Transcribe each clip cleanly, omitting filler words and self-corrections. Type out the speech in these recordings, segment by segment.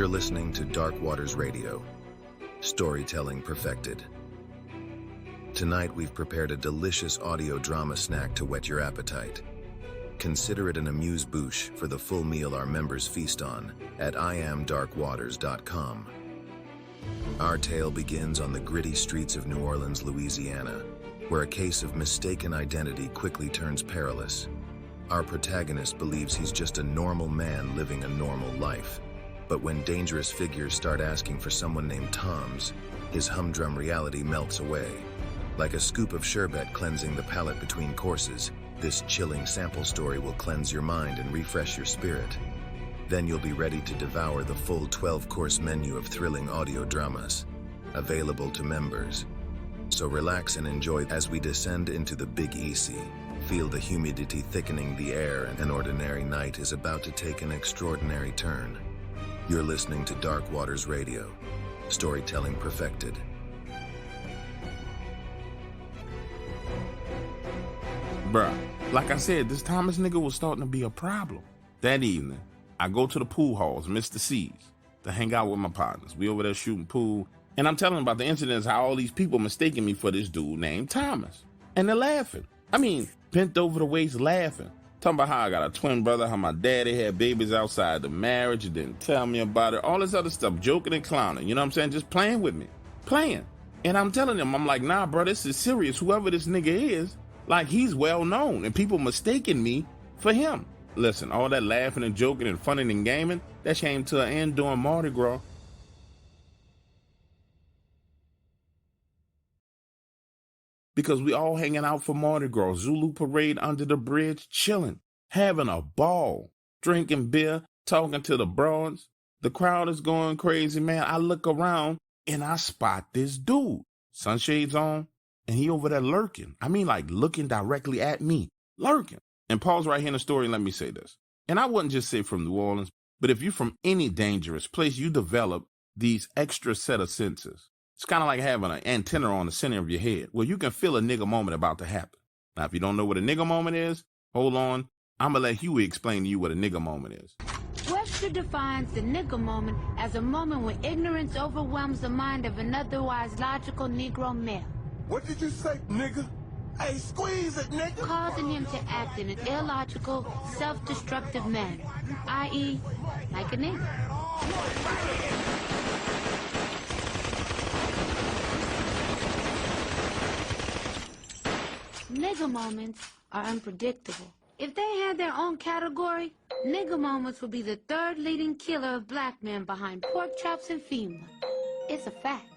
You're listening to Dark Waters Radio, storytelling perfected. Tonight we've prepared a delicious audio drama snack to whet your appetite. Consider it an amuse-bouche for the full meal our members feast on at iamdarkwaters.com. Our tale begins on the gritty streets of New Orleans, Louisiana, where a case of mistaken identity quickly turns perilous. Our protagonist believes he's just a normal man living a normal life. But when dangerous figures start asking for someone named Tom's, his humdrum reality melts away. Like a scoop of sherbet cleansing the palate between courses, this chilling sample story will cleanse your mind and refresh your spirit. Then you'll be ready to devour the full 12-course menu of thrilling audio dramas, available to members. So relax and enjoy as we descend into the Big Easy. Feel the humidity thickening the air, and an ordinary night is about to take an extraordinary turn. You're listening to Dark Waters Radio, storytelling perfected. Bruh, like I said, this Thomas nigga was starting to be a problem. That evening, I go to the pool halls, Mr. C's, to hang out with my partners. We over there shooting pool, and I'm telling them about the incidents, how all these people mistaking me for this dude named Thomas. And they're laughing. I mean, bent over the waist laughing. Talking about how I got a twin brother, how my daddy had babies outside the marriage, and didn't tell me about it, all this other stuff, joking and clowning, you know what I'm saying? Just playing with me, playing. And I'm telling them, I'm like, nah, bro, this is serious. Whoever this nigga is, like, he's well known, and people mistaking me for him. Listen, all that laughing and joking and funning and gaming, that came to an end during Mardi Gras. Because we all hanging out for Mardi Gras, Zulu parade under the bridge, chilling, having a ball, drinking beer, talking to the broads. The crowd is going crazy, man. I look around and I spot this dude, sunshades on, and he over there lurking. I mean, like looking directly at me, lurking. And pause right here in the story and let me say this. And I wouldn't just say from New Orleans, but if you're from any dangerous place, you develop these extra set of senses. It's kind of like having an antenna on the center of your head where you can feel a nigga moment about to happen. Now, if you don't know what a nigga moment is, hold on. I'm going to let Huey explain to you what a nigga moment is. Webster defines the nigga moment as a moment when ignorance overwhelms the mind of an otherwise logical Negro male. What did you say, nigga? Hey, squeeze it, nigga. Causing him to act in an illogical, self-destructive manner, i.e., like a nigga. Nigga moments are unpredictable. If they had their own category, nigga moments would be the third leading killer of black men behind pork chops and FEMA. It's a fact.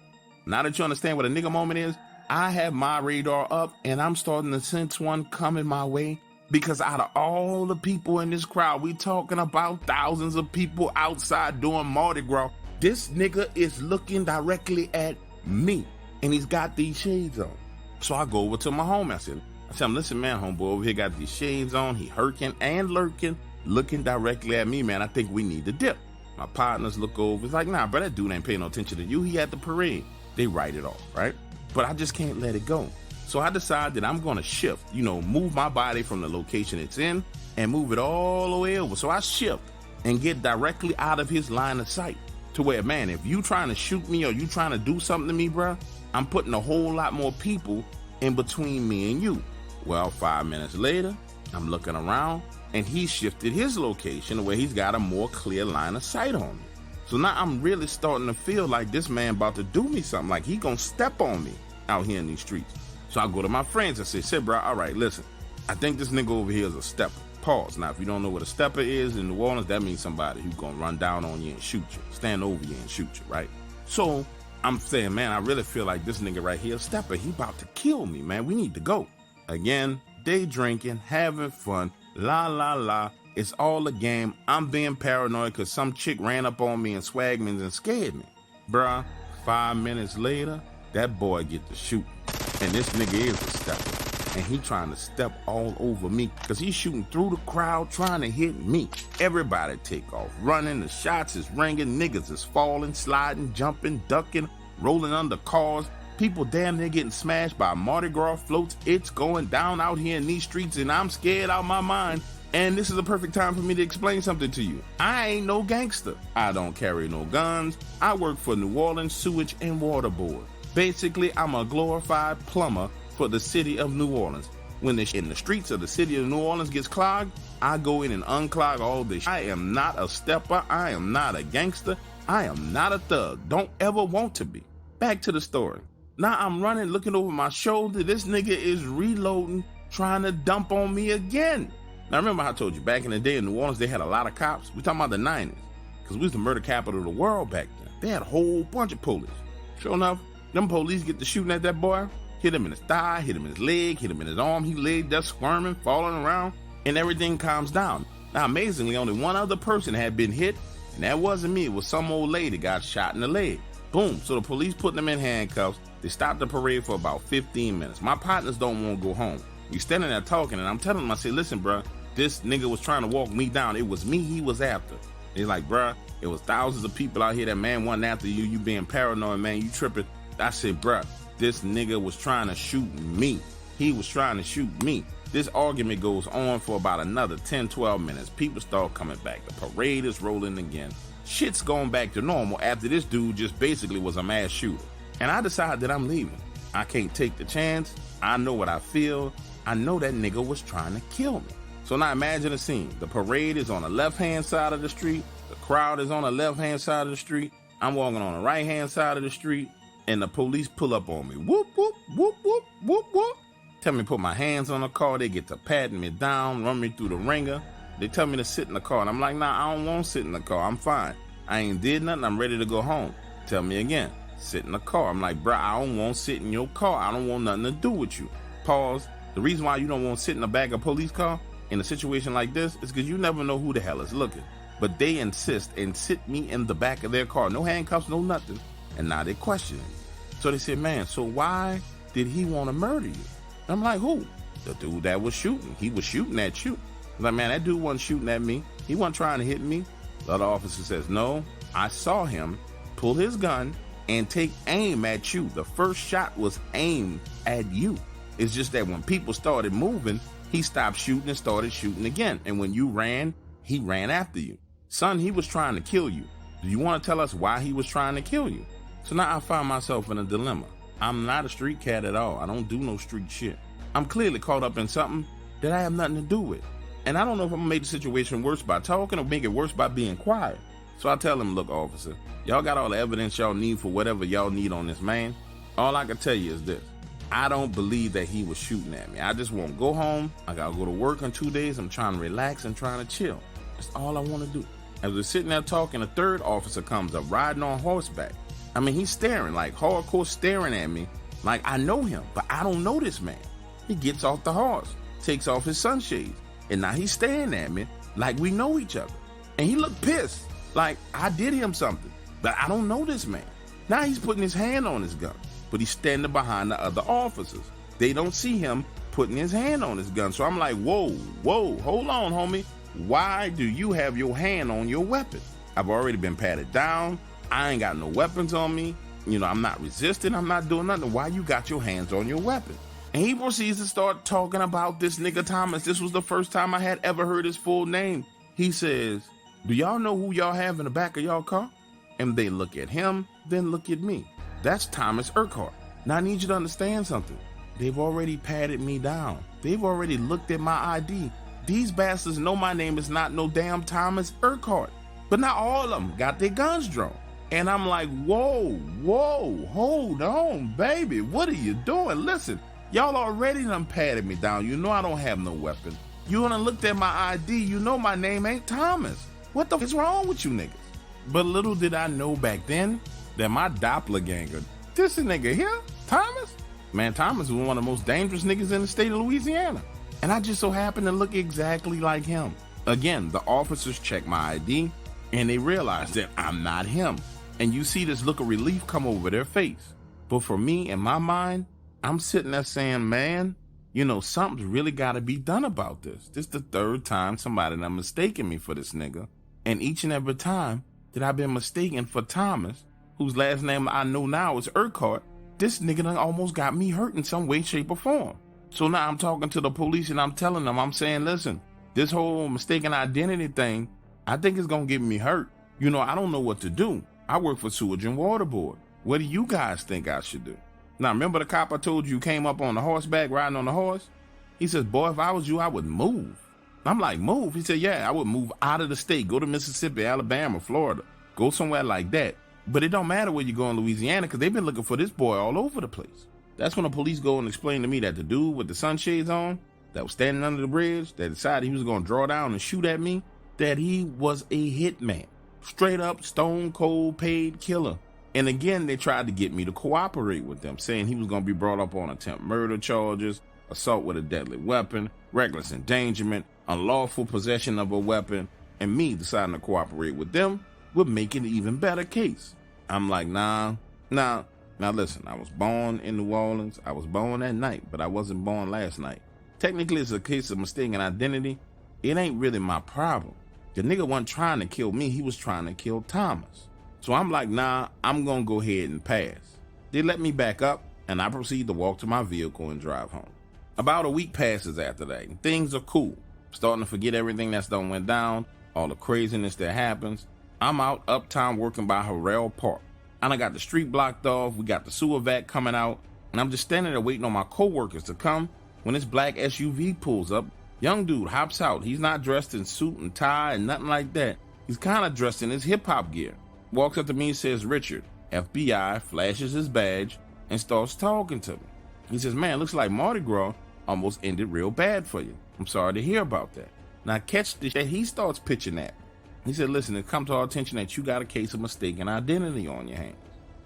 Now that you understand what a nigga moment is, I have my radar up and I'm starting to sense one coming my way, because out of all the people in this crowd, we talking about thousands of people outside doing Mardi Gras, this nigga is looking directly at me and he's got these shades on. So I go over to my homie. I tell him, listen, man, homeboy over here got these shades on. He hurking and lurking, looking directly at me, man. I think we need to dip. My partners look over. It's like, nah, bro, that dude ain't paying no attention to you. He at the parade. They write it off, right? But I just can't let it go. So I decide that I'm going to shift, move my body from the location it's in and move it all the way over. So I shift and get directly out of his line of sight to where, man, if you trying to shoot me or you trying to do something to me, bro, I'm putting a whole lot more people in between me and you. Well, 5 minutes later, I'm looking around and he shifted his location where he's got a more clear line of sight on me. So now I'm really starting to feel like this man about to do me something, like he gonna step on me out here in these streets. So I go to my friends and say, bro, all right, listen, I think this nigga over here is a stepper. Pause. Now, if you don't know what a stepper is in New Orleans, that means somebody who's gonna run down on you and shoot you, stand over you and shoot you, right? So I'm saying, man, I really feel like this nigga right here, stepper, he about to kill me, man. We need to go. Again, day drinking, having fun, la, la, la. It's all a game. I'm being paranoid because some chick ran up on me and swagmans and scared me. Bruh, 5 minutes later, that boy get to shoot. And this nigga is a stepper. And he trying to step all over me because he's shooting through the crowd trying to hit me. Everybody take off running. The shots is ringing. Niggas is falling, sliding, jumping, ducking, rolling under cars. People damn near getting smashed by Mardi Gras floats. It's going down out here in these streets and I'm scared out my mind. And this is a perfect time for me to explain something to you. I ain't no gangster. I don't carry no guns. I work for New Orleans Sewage and Water Board. Basically, I'm a glorified plumber for the city of New Orleans. When the in the streets of the city of New Orleans gets clogged, I go in and unclog all this. I am not a stepper. I am not a gangster. I am not a thug. Don't ever want to be. Back to the story. Now I'm running, looking over my shoulder. This nigga is reloading, trying to dump on me again. Now remember how I told you, back in the day in New Orleans, they had a lot of cops. We talking about the 90s, because we was the murder capital of the world back then. They had a whole bunch of police. Sure enough, them police get to shooting at that boy, hit him in his thigh, hit him in his leg, hit him in his arm. He laid there squirming, falling around, and everything calms down. Now amazingly, only one other person had been hit, and that wasn't me. It was some old lady got shot in the leg. Boom. So the police put them in handcuffs. They stopped the parade for about 15 minutes. My partners don't want to go home. We standing there talking, and I'm telling them, I say, listen, bro, this nigga was trying to walk me down. It was me he was after. They're like, bro, it was thousands of people out here. That man wasn't after you. You being paranoid, man. You tripping. I said, bro, this nigga was trying to shoot me. He was trying to shoot me. This argument goes on for about another 10, 12 minutes. People start coming back. The parade is rolling again. Shit's going back to normal after this dude just basically was a mass shooter. And I decide that I'm leaving. I can't take the chance. I know what I feel. I know that nigga was trying to kill me. So now imagine the scene. The parade is on the left-hand side of the street. The crowd is on the left-hand side of the street. I'm walking on the right-hand side of the street, and the police pull up on me. Whoop, whoop, whoop, whoop, whoop, whoop. Tell me to put my hands on the car. They get to patting me down, run me through the ringer. They tell me to sit in the car, and I'm like, nah, I don't want to sit in the car. I'm fine. I ain't did nothing. I'm ready to go home. Tell me again, sit in the car. I'm like, bro, I don't want to sit in your car. I don't want nothing to do with you. Pause. The reason why you don't want to sit in the back of a police car in a situation like this is because you never know who the hell is looking. But they insist and sit me in the back of their car. No handcuffs, no nothing. And now they're questioning me. So they said, man, so why did he want to murder you? I'm like, who? The dude that was shooting. He was shooting at you. I'm like, man, that dude wasn't shooting at me. He wasn't trying to hit me. The other officer says, no, I saw him pull his gun and take aim at you. The first shot was aimed at you. It's just that when people started moving, he stopped shooting and started shooting again. And when you ran, he ran after you. Son, he was trying to kill you. Do you want to tell us why he was trying to kill you? So now I find myself in a dilemma. I'm not a street cat at all. I don't do no street shit. I'm clearly caught up in something that I have nothing to do with. And I don't know if I'm gonna make the situation worse by talking or make it worse by being quiet. So I tell him, look, officer, y'all got all the evidence y'all need for whatever y'all need on this man. All I can tell you is this. I don't believe that he was shooting at me. I just want to go home. I gotta go to work in 2 days. I'm trying to relax and trying to chill. That's all I want to do. As we're sitting there talking, a third officer comes up riding on horseback. I mean, he's staring, like hardcore staring at me, like I know him, but I don't know this man. He gets off the horse, takes off his sunshades, and now he's staring at me like we know each other. And he looked pissed, like I did him something, but I don't know this man. Now he's putting his hand on his gun, but he's standing behind the other officers. They don't see him putting his hand on his gun. So I'm like, whoa, hold on, homie. Why do you have your hand on your weapon? I've already been patted down. I ain't got no weapons on me. You know, I'm not resisting. I'm not doing nothing. Why you got your hands on your weapon? And he proceeds to start talking about this nigga Thomas. This was the first time I had ever heard his full name. He says, do y'all know who y'all have in the back of y'all car? And they look at him, then look at me. That's Thomas Urquhart. Now I need you to understand something. They've already patted me down. They've already looked at my ID. These bastards know my name is not no damn Thomas Urquhart. But not all of them got their guns drawn. And I'm like, whoa, hold on, baby. What are you doing? Listen, y'all already done patted me down. You know I don't have no weapon. You done looked at my ID. You know my name ain't Thomas. What the f is wrong with you niggas? But little did I know back then that my doppelganger, this nigga here, Thomas? Man, Thomas was one of the most dangerous niggas in the state of Louisiana. And I just so happened to look exactly like him. Again, the officers check my ID and they realize that I'm not him. And you see this look of relief come over their face. But for me, in my mind, I'm sitting there saying, man, you know, something's really got to be done about this. This is the third time somebody done mistaken me for this nigga. And each and every time that I've been mistaken for Thomas, whose last name I know now is Urquhart, this nigga done almost got me hurt in some way, shape, or form. So now I'm talking to the police and I'm telling them, I'm saying, listen, This whole mistaken identity thing, I think it's going to get me hurt. You know, I don't know what to do. I work for Sewage and Water Board. What do you guys think I should do? Now, remember the cop I told you came up on the horseback riding on the horse? He says, boy, if I was you, I would move. I'm like, move? He said, yeah, I would move out of the state, go to Mississippi, Alabama, Florida, go somewhere like that. But it don't matter where you go in Louisiana because they've been looking for this boy all over the place. That's when the police go and explain to me that the dude with the sunshades on that was standing under the bridge that decided he was going to draw down and shoot at me, that he was a hitman. Straight up stone cold paid killer. And again, they tried to get me to cooperate with them, saying he was going to be brought up on attempt murder charges, assault with a deadly weapon, reckless endangerment, unlawful possession of a weapon, and me deciding to cooperate with them would make it an even better case. I'm like, nah. Now listen, I was born in New Orleans. I was born that night, but I wasn't born last night. Technically, it's a case of mistaken identity. It ain't really my problem. The nigga wasn't trying to kill me. He was trying to kill Thomas. So I'm like, nah, I'm going to go ahead and pass. They let me back up, and I proceed to walk to my vehicle and drive home. About a week passes after that, and things are cool. Starting to forget everything that's done went down, all the craziness that happens. I'm out uptown working by Harrell Park. And I got the street blocked off. We got the sewer vac coming out. And I'm just standing there waiting on my coworkers to come when this black SUV pulls up. Young dude hops out. He's not dressed in suit and tie and nothing like that. He's kind of dressed in his hip hop gear. Walks up to me and says, Richard, FBI, flashes his badge and starts talking to me. He says, man, looks like Mardi Gras almost ended real bad for you. I'm sorry to hear about that. Now catch this that he starts pitching at me. He said, listen, it come to our attention that you got a case of mistaken identity on your hands.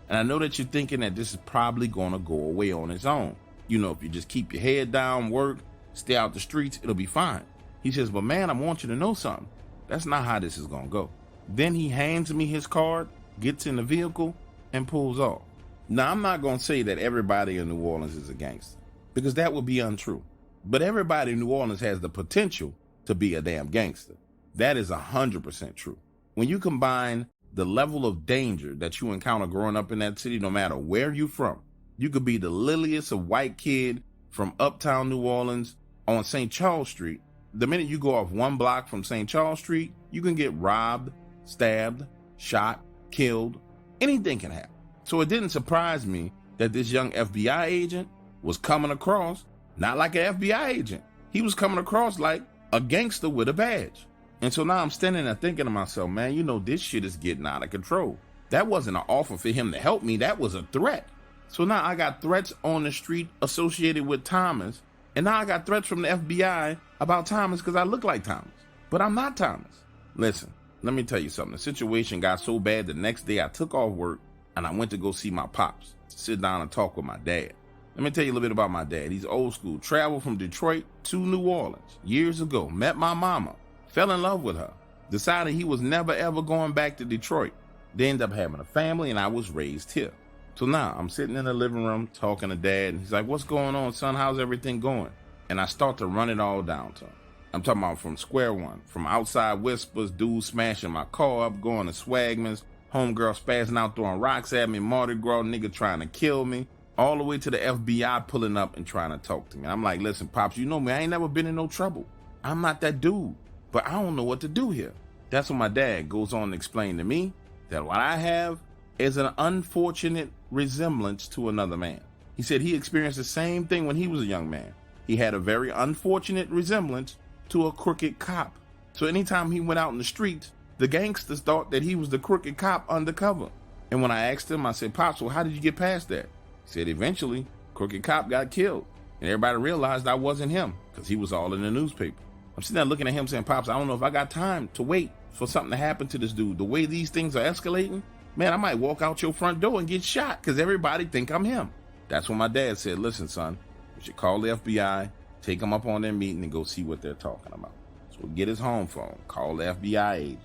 And I know that you're thinking that this is probably going to go away on its own. You know, if you just keep your head down, work, stay out the streets, it'll be fine. He says, but man, I want you to know something. That's not how this is going to go. Then he hands me his card, gets in the vehicle, and pulls off. Now, I'm not going to say that everybody in New Orleans is a gangster, because that would be untrue. But everybody in New Orleans has the potential to be a damn gangster. That is 100% true. When you combine the level of danger that you encounter growing up in that city, no matter where you're from, you could be the liliest of white kid from uptown New Orleans on St. Charles Street. The minute you go off one block from St. Charles Street, you can get robbed, stabbed, shot, killed. Anything can happen. So it didn't surprise me that this young FBI agent was coming across not like an FBI agent. He was coming across like a gangster with a badge. And so now I'm standing there thinking to myself, man, you know, this shit is getting out of control. That wasn't an offer for him to help me. That was a threat. So now I got threats on the street associated with Thomas. And now I got threats from the FBI about Thomas because I look like Thomas. But I'm not Thomas. Listen, let me tell you something. The situation got so bad the next day I took off work and I went to go see my pops, to sit down and talk with my dad. Let me tell you a little bit about my dad. He's old school. Traveled from Detroit to New Orleans years ago. Met my mama. Fell in love with her. Decided he was never ever going back to Detroit. They ended up having a family and I was raised here. So now I'm sitting in the living room talking to dad. And he's like, what's going on, son? How's everything going? And I start to run it all down to him. I'm talking about from square one. From outside whispers, dudes smashing my car up, going to Swagman's, homegirl spazzing out throwing rocks at me, Mardi Gras nigga trying to kill me, all the way to the FBI pulling up and trying to talk to me. I'm like, listen, Pops, you know me. I ain't never been in no trouble. I'm not that dude. But I don't know what to do here. That's when my dad goes on to explain to me that what I have is an unfortunate resemblance to another man. He said he experienced the same thing when he was a young man. He had a very unfortunate resemblance to a crooked cop. So anytime he went out in the streets, the gangsters thought that he was the crooked cop undercover. And when I asked him, I said, Pops, well, how did you get past that? He said, eventually, crooked cop got killed. And everybody realized I wasn't him because he was all in the newspaper. I'm sitting there looking at him saying, Pops, I don't know if I got time to wait for something to happen to this dude. The way these things are escalating, man, I might walk out your front door and get shot because everybody think I'm him. That's when my dad said, listen, son, you should call the FBI, take them up on their meeting and go see what they're talking about. So we get his home phone, call the FBI agent.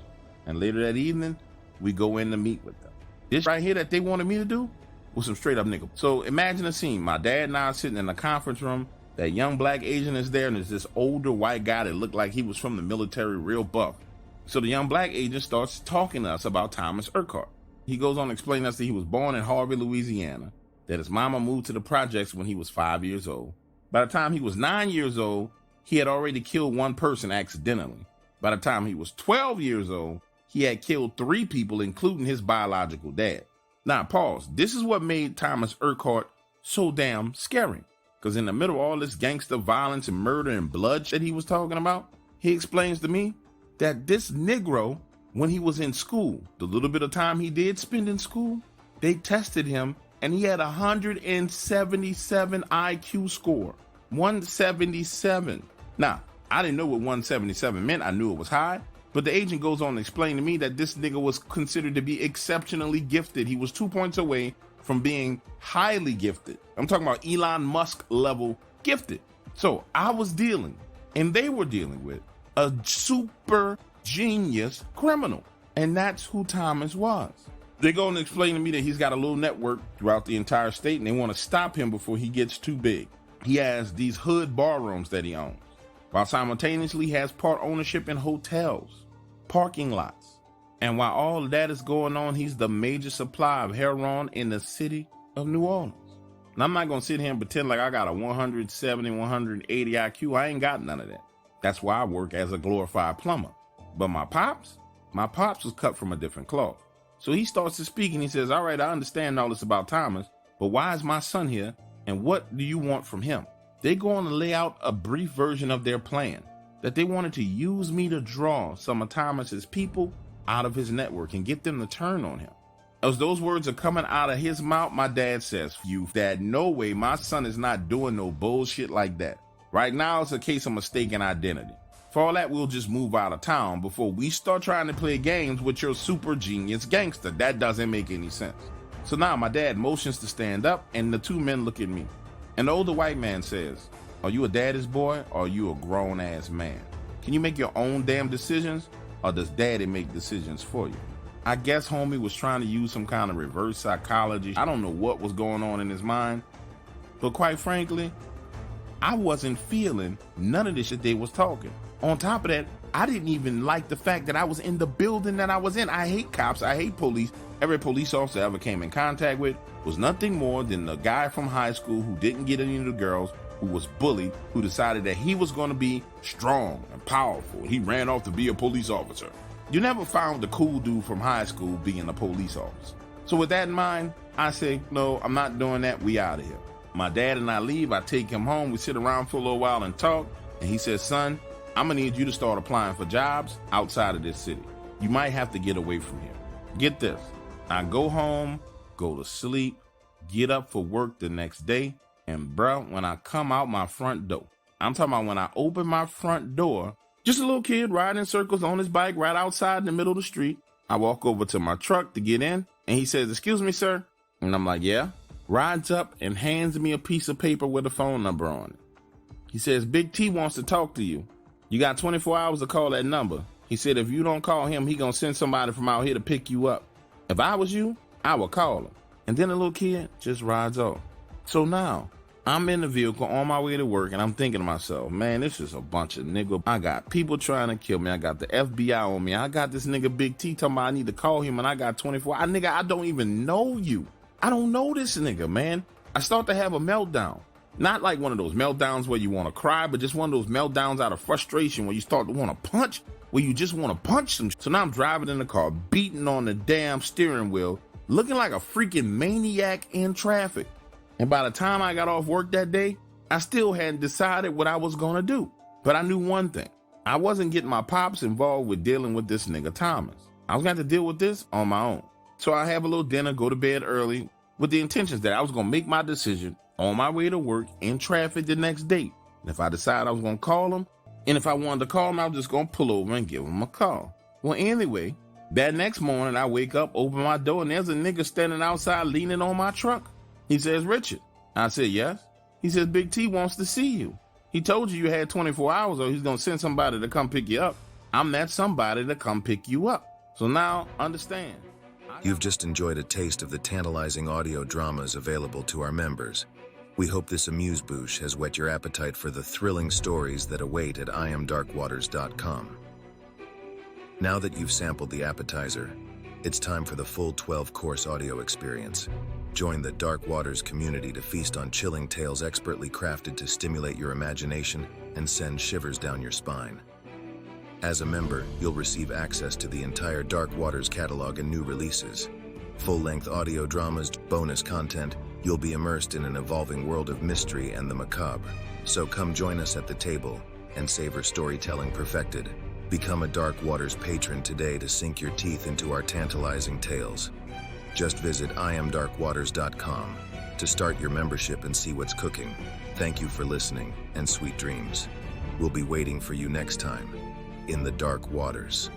And later that evening, we go in to meet with them. This right here that they wanted me to do was some straight up nigga. So imagine a scene. My dad and I are sitting in the conference room. That young black Asian is there, and there's this older white guy that looked like he was from the military, real buff. So the young black agent starts talking to us about Thomas Urquhart. He goes on to explain to us that he was born in Harvey, Louisiana, that his mama moved to the projects when he was 5 years old. By the time he was 9 years old, he had already killed one person accidentally. By the time he was 12 years old, he had killed 3 people, including his biological dad. Now, pause. This is what made Thomas Urquhart so damn scary. Because in the middle of all this gangster violence and murder and bloodshed he was talking about, he explains to me that this Negro, when he was in school, the little bit of time he did spend in school, they tested him and he had 177 IQ score. 177. Now, I didn't know what 177 meant. I knew it was high. But the agent goes on to explain to me that this nigga was considered to be exceptionally gifted. He was 2 points away from being highly gifted. I'm talking about Elon Musk level gifted. So I was dealing, and they were dealing with, a super genius criminal. And that's who Thomas was. They go and explain to me that he's got a little network throughout the entire state, and they want to stop him before he gets too big. He has these hood bar rooms that he owns, while simultaneously has part ownership in hotels, parking lots. And while all of that is going on, he's the major supplier of heroin in the city of New Orleans. And I'm not going to sit here and pretend like I got a 170, 180 IQ. I ain't got none of that. That's why I work as a glorified plumber. But my pops was cut from a different cloth. So he starts to speak and he says, all right, I understand all this about Thomas, but why is my son here? And what do you want from him? They go on to lay out a brief version of their plan, that they wanted to use me to draw some of Thomas's people out of his network and get them to turn on him. As those words are coming out of his mouth, my dad says, "You, Dad, no way, my son is not doing no bullshit like that. Right now, it's a case of mistaken identity. For all that, we'll just move out of town before we start trying to play games with your super genius gangster. That doesn't make any sense." So now my dad motions to stand up, and the 2 men look at me. And the older white man says, "Are you a daddy's boy, or are you a grown-ass man? Can you make your own damn decisions, or does daddy make decisions for you?" I guess homie was trying to use some kind of reverse psychology. I don't know what was going on in his mind, but quite frankly, I wasn't feeling none of this shit they was talking. On top of that, I didn't even like the fact that I was in the building that I was in. I hate cops. I hate police. Every police officer I ever came in contact with was nothing more than the guy from high school who didn't get any of the girls, who was bullied, who decided that he was going to be strong and powerful. He ran off to be a police officer. You never found the cool dude from high school being a police officer. So with that in mind, I say, no, I'm not doing that. We out of here. My dad and I leave. I take him home. We sit around for a little while and talk. And he says, "Son, I'm going to need you to start applying for jobs outside of this city. You might have to get away from here." Get this. I go home, go to sleep, get up for work the next day. And bro, when I come out my front door, I'm talking about when I open my front door, just a little kid riding in circles on his bike right outside in the middle of the street. I walk over to my truck to get in, and he says, "Excuse me, sir." And I'm like, "Yeah." Rides up and hands me a piece of paper with a phone number on it. He says, "Big T wants to talk to you. You got 24 hours to call that number." He said, "If you don't call him, he gonna send somebody from out here to pick you up." If I was you, I would call him. And then the little kid just rides off. So now, I'm in the vehicle on my way to work, and I'm thinking to myself, man, this is a bunch of nigga. I got people trying to kill me. I got the FBI on me. I got this nigga Big T talking about I need to call him, and I got 24. Nigga, I don't even know you. I don't know this nigga, man. I start to have a meltdown. Not like one of those meltdowns where you want to cry, but just one of those meltdowns out of frustration where you start to want to punch, where you just want to punch some. So now I'm driving in the car, beating on the damn steering wheel, looking like a freaking maniac in traffic. And by the time I got off work that day, I still hadn't decided what I was going to do. But I knew one thing. I wasn't getting my pops involved with dealing with this nigga Thomas. I was going to have to deal with this on my own. So I have a little dinner, go to bed early, with the intentions that I was going to make my decision on my way to work in traffic the next day. And if I decided I was going to call him, and if I wanted to call him, I was just going to pull over and give him a call. Well, anyway, that next morning I wake up, open my door, and there's a nigga standing outside leaning on my truck. He says, "Richard." I said, "Yes." He says, "Big T wants to see you. He told you had 24 hours or he's going to send somebody to come pick you up. I'm that somebody to come pick you up. So now understand." You've just enjoyed a taste of the tantalizing audio dramas available to our members. We hope this amuse-bouche has whet your appetite for the thrilling stories that await at iamdarkwaters.com. Now that you've sampled the appetizer, it's time for the full 12-course audio experience. Join the Dark Waters community to feast on chilling tales expertly crafted to stimulate your imagination and send shivers down your spine. As a member, you'll receive access to the entire Dark Waters catalog and new releases. Full-length audio dramas, bonus content, you'll be immersed in an evolving world of mystery and the macabre. So come join us at the table and savor storytelling perfected. Become a Dark Waters patron today to sink your teeth into our tantalizing tales. Just visit iamdarkwaters.com to start your membership and see what's cooking. Thank you for listening, and sweet dreams. We'll be waiting for you next time in the Dark Waters.